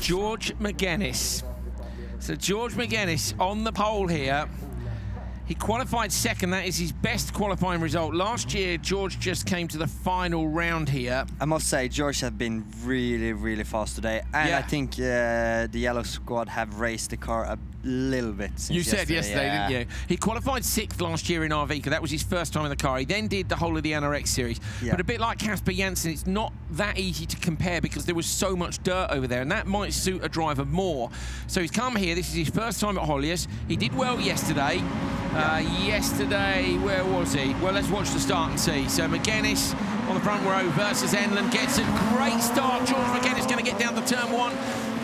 George McGuinness. So George McGuinness on the pole here. He qualified second. That is his best qualifying result. Last year, George just came to the final round here. I must say, George has been really, really fast today. And I think the yellow squad have raised the car a little bit since You said yesterday, didn't you? He qualified 6th last year in RV, because that was his first time in the car. He then did the whole of the NRX series. But a bit like Casper Janssen, it's not that easy to compare because there was so much dirt over there, and that might suit a driver more. So he's come here. This is his first time at Höljes. He did well yesterday. Yesterday, where was he? Well, let's watch the start and see. So McGuinness on the front row versus Enlund gets a great start. George McGuinness going to get down to turn 1.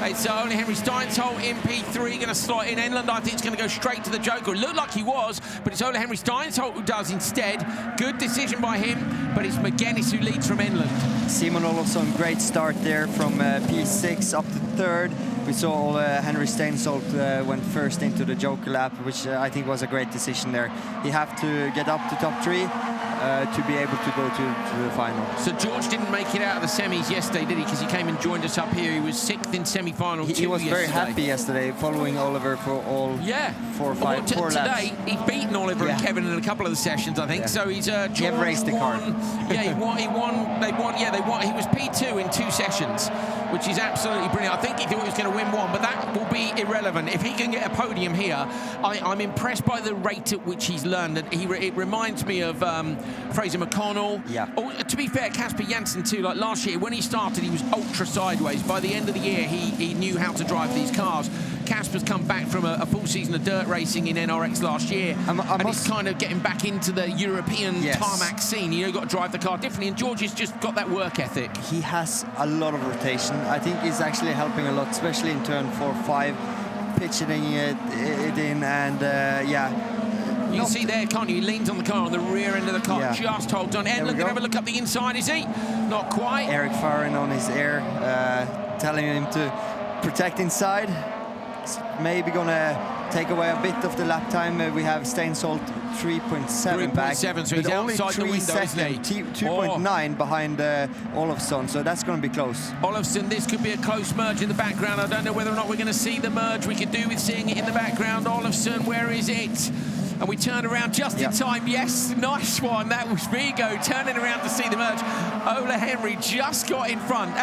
It's Ole Henry Steinsolt in P3 going to slot in. Enlund, I think, is going to go straight to the Joker. It looked like he was, but it's Ole Henry Steinsolt who does instead. Good decision by him, but it's McGuinness who leads from Enlund. Simon Olofsson, great start there from P6 up to 3rd. We saw Ole Henry Steinsolt went first into the Joker lap, which I think was a great decision there. He had to get up to top 3 to be able to go to the final. So George didn't make it out of the semis yesterday, did he? Because he came and joined us up here. He was 6th in semi-final. He was very happy yesterday, following Oliver for all 4 or 5 4 laps. Today, he's beaten Oliver and Kevin in a couple of the sessions, I think. So he's George he raced the car. He won. He was P2 in 2 sessions, which is absolutely brilliant. I think he thought he was going to win 1, but that will be irrelevant. If he can get a podium here, I'm impressed by the rate at which he's learned. And it reminds me of Fraser McConnell. To be fair, Casper Janssen too. Like last year, when he started, he was ultra sideways. By the end of the year, he knew how to drive these cars. Casper's come back from a full season of dirt racing in NRX last year, and he's kind of getting back into the European tarmac scene. You know, you've got to drive the car differently, and George has just got that work ethic. He has a lot of rotation. I think he's actually helping a lot, especially in turn 4, 5, pitching it in, and you can see there, can't you? He leans on the car on the rear end of the car, just holds on. Enlund gonna have a look up the inside, is he? Not quite. Eric Farren on his air, telling him to protect inside. It's maybe gonna take away a bit of the lap time. We have Steinsolt 3.7 back, so he's only outside 3 the window, seconds, 2.9 behind Olofsson, so that's going to be close. Olofsson, this could be a close merge in the background. I don't know whether or not we're going to see the merge. We could do with seeing it in the background. Olofsson, where is it? And we turn around just in time. Yes, nice one. That was Vigo turning around to see the merge. Ole Henry just got in front.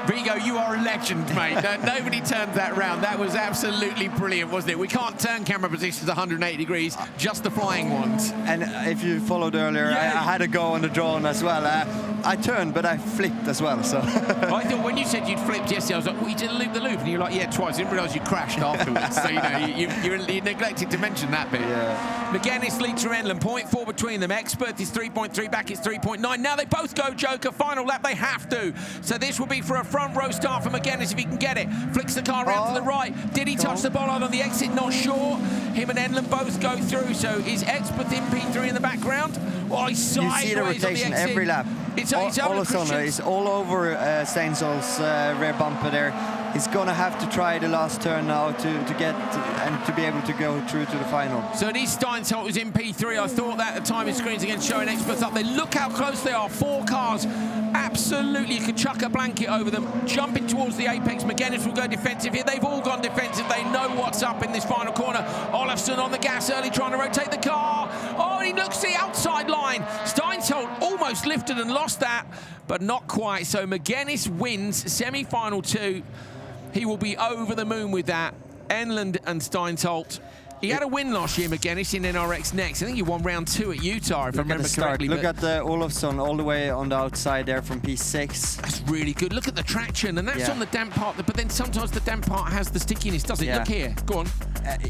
Vigo, you are a legend, mate. Nobody turned that round. That was absolutely brilliant, wasn't it? We can't turn camera positions 180 degrees, just the flying ones. And if you followed earlier, I had a go on the drone as well. I turned, but I flipped as well. So I thought when you said you'd flipped yesterday, I was like, well, you did loop the loop, and you're like, yeah, twice. I didn't realise you crashed afterwards. So you know, you neglected to mention that bit. McGuinness leads from Enlund, 0.4 between them. Expert is 3.3, back it's 3.9. Now they both go Joker, final lap, they have to. So this will be for a front row start for McGuinness if he can get it. Flicks the car around to the right. Did he touch the bollard on the exit? Not sure. Him and Enlund both go through. So is Expert in P3 in the background? Oh, he's sideways. You see the rotation every lap. Olofsson is all over Steinsolt's rear bumper there. He's gonna have to try the last turn now to get and to be able to go through to the final. So it is Steinsolt who's in P3. I thought that at the time his screens again showing Experts up there. Look how close they are. 4 cars. Absolutely, you could chuck a blanket over them. Jumping towards the apex. McGuinness will go defensive here. They've all gone defensive. They know what's up in this final corner. Olofsson on the gas early, trying to rotate the car. Oh, and he looks the outside line. Steinsolt almost lifted and lost that, but not quite. So McGuinness wins semi-final 2. He will be over the moon with that. Enlund and Steinsolt. He had a win last year, McGuinness, in NRX Next. I think he won round 2 at Utah, if I remember correctly. Look at Olofsson all the way on the outside there from P6. That's really good. Look at the traction, and that's on the damp part. But then sometimes the damp part has the stickiness, doesn't it? Look here. Go on.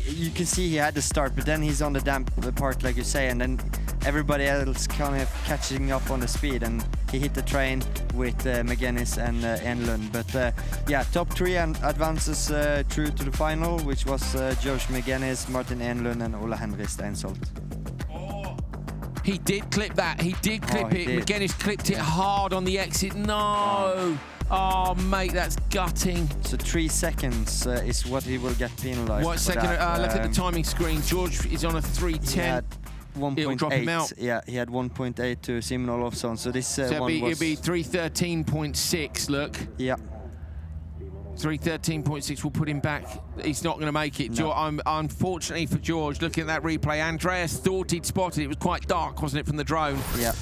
You can see he had the start, but then he's on the damp part, like you say, and then everybody else kind of catching up on the speed, and he hit the train with McGuinness and Enlund. But yeah, top 3 and advances through to the final, which was George McGuinness, Martin Enlund, and Ole Henry Steinsolt. Oh, he did clip that. He did clip it. McGuinness clipped it hard on the exit. No. Oh, mate, that's gutting. So 3 seconds is what he will get penalised. What second? Look at the timing screen. George is on a 3:10. 1.8. Yeah, he had 1.8 to Simon Olofsson. So this so it'd be 3:13.6. Look. Yeah. 3:13.6 will put him back. He's not going to make it. No. Unfortunately for George, looking at that replay, Andreas thought he'd spotted it. It was quite dark, wasn't it, from the drone? Yeah.